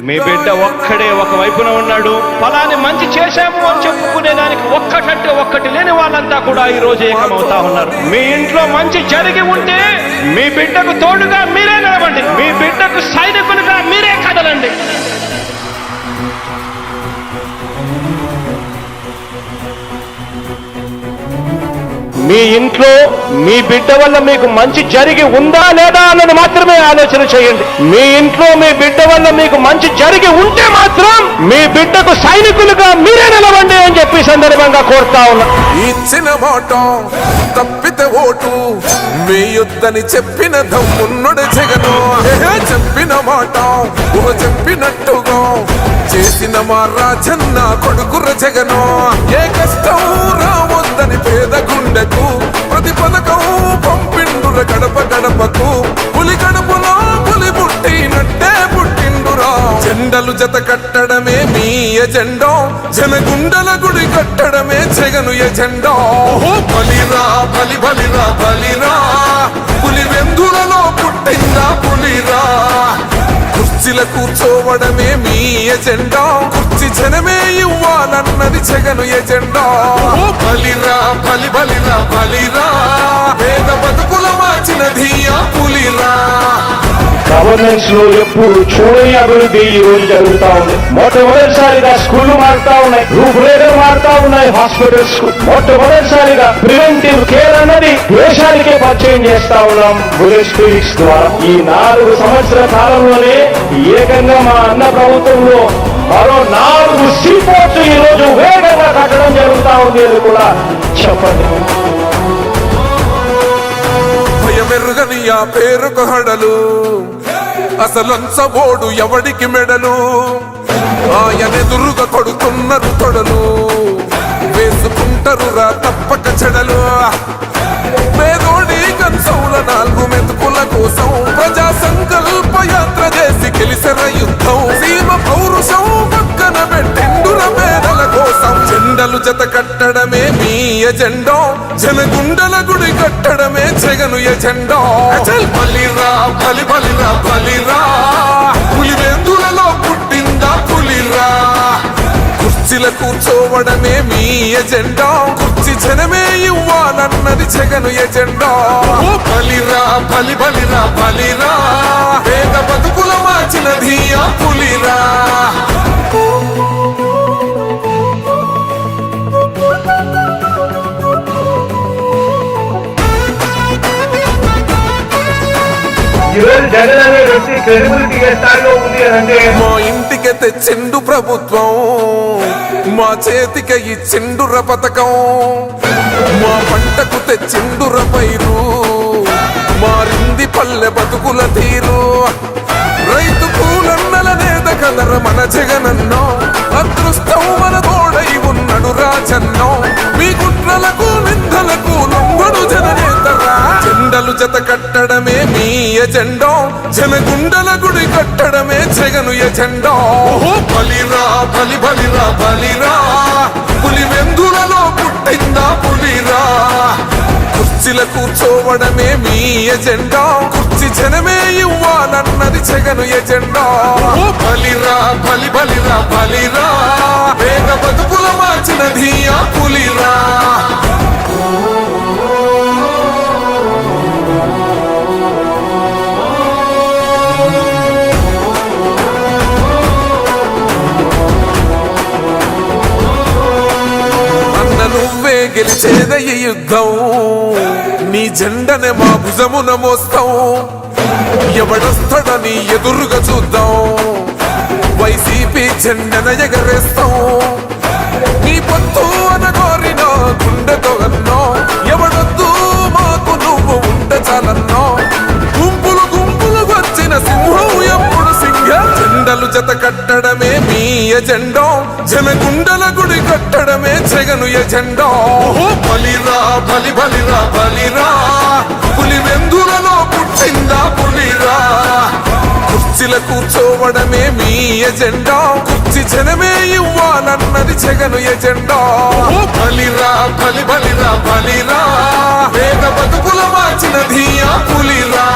మీ బిడ్డ ఒక్కడే ఒక వైపున ఉన్నాడు. ఫలాన్ని మంచి చేశాము అని చెప్పుకునే దానికి ఒక్కటంటే ఒక్కటి లేని వాళ్ళంతా కూడా ఈ రోజు ఏకమవుతా ఉన్నారు. మీ ఇంట్లో మంచి జరిగి ఉంటే మీ బిడ్డకు తోడుగా మీరే నిలబండి, మీ బిడ్డకు సైనికులుగా మీరే కదలండి. మీ ఇంట్లో మీ బిడ్డ వల్ల మీకు మంచి జరిగి ఉందా లేదా అన్నది మాత్రమే ఆలోచన చేయండి. మీ ఇంట్లో మీ బిడ్డ వల్ల మీకు మంచి జరిగి ఉంటే మాత్రం మీ బిడ్డకు సైనికులుగా మీరే నిలవండి అని చెప్పి సందర్భంగా కోరుతా ఉన్నా. ఇచ్చిన మాట తప్పితే ఓటు మీ యుద్ధని చెప్పిన దమ్మున్నడు జగను. చెప్పిన మాట చెప్పినట్టుగా చేసిన మా రాజన్న కొడుకుర జగను. ఏ కష్టం రావద్దని పేద గుండెకు ప్రతి పథకం పంపిండుర గడప గడపకు. పులి గడపలో పులి పుట్టినట్టే పుట్టిండురా. జెండలు జత కట్టడమే మీ ఎజెండా, జనగుండల గుడి కట్టడమే జగను ఎజెండా. బలిరా బలి బలిరా బలిరా, పులి వెందులలో పుట్టిందా పులిరా. కుర్చీల కూర్చోవడమే మీ ఎజెండా, కుర్చీ జనమే ఇవ్వాలన్నది జగను ఎజెండా. బలిరా బలి బలిరా బలిరా, పేద బతుకుల మార్చినది ఆ పులిరా. గవర్నెన్స్ లో ఎప్పుడు చూడని అభివృద్ధి ఈ రోజు జరుగుతా ఉంది. మొట్టమొదటిసారిగా స్కూళ్లు మారుతా ఉన్నాయి, రూపురేఖలు మారుతా ఉన్నాయి. హాస్పిటల్స్ మొట్టమొదటిసారిగా ప్రివెంటివ్ కేర్ అన్నది దేశానికే పరిచయం చేస్తా ఉన్నాం బుల్లెట్ క్లినిక్స్ ద్వారా. ఈ 4 సంవత్సరాల కాలంలోనే ఏకంగా మా అన్న ప్రభుత్వంలో మరో 4 సీపోర్ట్స్ ఈ రోజు వేగంగా కట్టడం జరుగుతా ఉంది అని కూడా చెప్పండి. భయమెరుగని ఆ పేరుకు హడలు, అసలంచబోడు ఎవడికి మెడలు. ఆయనెదురుగా కొడుతున్నారు తొడలు, వేసుకుంటారు రా తప్పక చెడలు. పేదోడి కంచౌల 4 మెతుకుల కోసం ప్రజా సంకల్ప యాత్ర చేసి గెలిసిన యుద్ధం. సీమ పౌరుషం పక్కన పెట్టిండుర పేదల కోసం. జెండలు జత కట్టడమే మీ ఎజెండా, జనగుండల గుడి కట్టడమే జగను ఎజెండా. బలిరా బలి బలిరా బలిరా, పులి వెందులలో పుట్టిందా పులిరా. కుర్చీల కూర్చోవడమే మీ ఎజెండా, కుర్చీ జనమే ఇవ్వాలన్నది జగను ఎజెండా. బలిరా బలి బలిరా బలిరా, పేద బతుకుల మార్చినది ఆ పులిరా. జగన్ అనే వ్యక్తి క్రెడిబిలిటీ ఏ స్థాయిలో ఉంది అంటే మా ఇంటికి తెచ్చిండు ప్రభుత్వం, మా చేతికి ఇచ్చిండుర పథకం. మా పంటకు తెచ్చిండుర పైరు, మారింది పల్లె బతుకుల తీరు. రైతు కూలన్నల నేత కదర మన జగనన్నో, అదృష్టం మన తోడై ఉన్నడు రాజన్నో. మీ కుట్రలకు నిందలకు లొంగడు జననేతరా. జెండలు జత కట్టడమే మీ ఎజెండా, జనగుండల గుడి కట్టడమే జగను ఎజెండా. బలిరా బలి బలిరా బలిరా, పులి వెందులలో పుట్టిందా పులిరా. కుర్చీల కూర్చోవడమే మీ ఎజెండా, కుర్చీ జనమే ఇవ్వాలన్నది జగను ఎజెండా. బలిరా బలి బలిరా బలిరా, పేద బతుకుల మార్చినది ఆ పులిరా. నువ్వే గెలిచేద ఈ యుద్ధం, నీ జెండనే మా భుజమున మోస్తాం. ఎవడొస్తాడని ఎదురుగా చూద్దాం, వైసీపీ జెండన ఎగరేస్తాం. నీ పొత్తు అనగోరిన గుండెతో అన్నో, ఎవడొద్దు మాకు నువ్వు ఉంటే చాలన్నో. గుంపులు గుంపులు వచ్చిన సింహం ఎప్పుడు సింహ. జెండలు జత కట్టడమే మీ ఎజెండా, జనగుండల గుడి కట్టడమే జగను ఎజెండా. బలిరా బలి బలిరా బలిరా, పులి వెందులలో పుట్టిందా పులిరా. కుర్చీల కూర్చోవడమే మీ ఎజెండా, కుర్చీ జనమే ఇవ్వాలన్నది జగను ఎజెండా. బలిరా బలి బలిరా బలిరా, పేద బతుకుల మార్చినది ఆ పులిరా.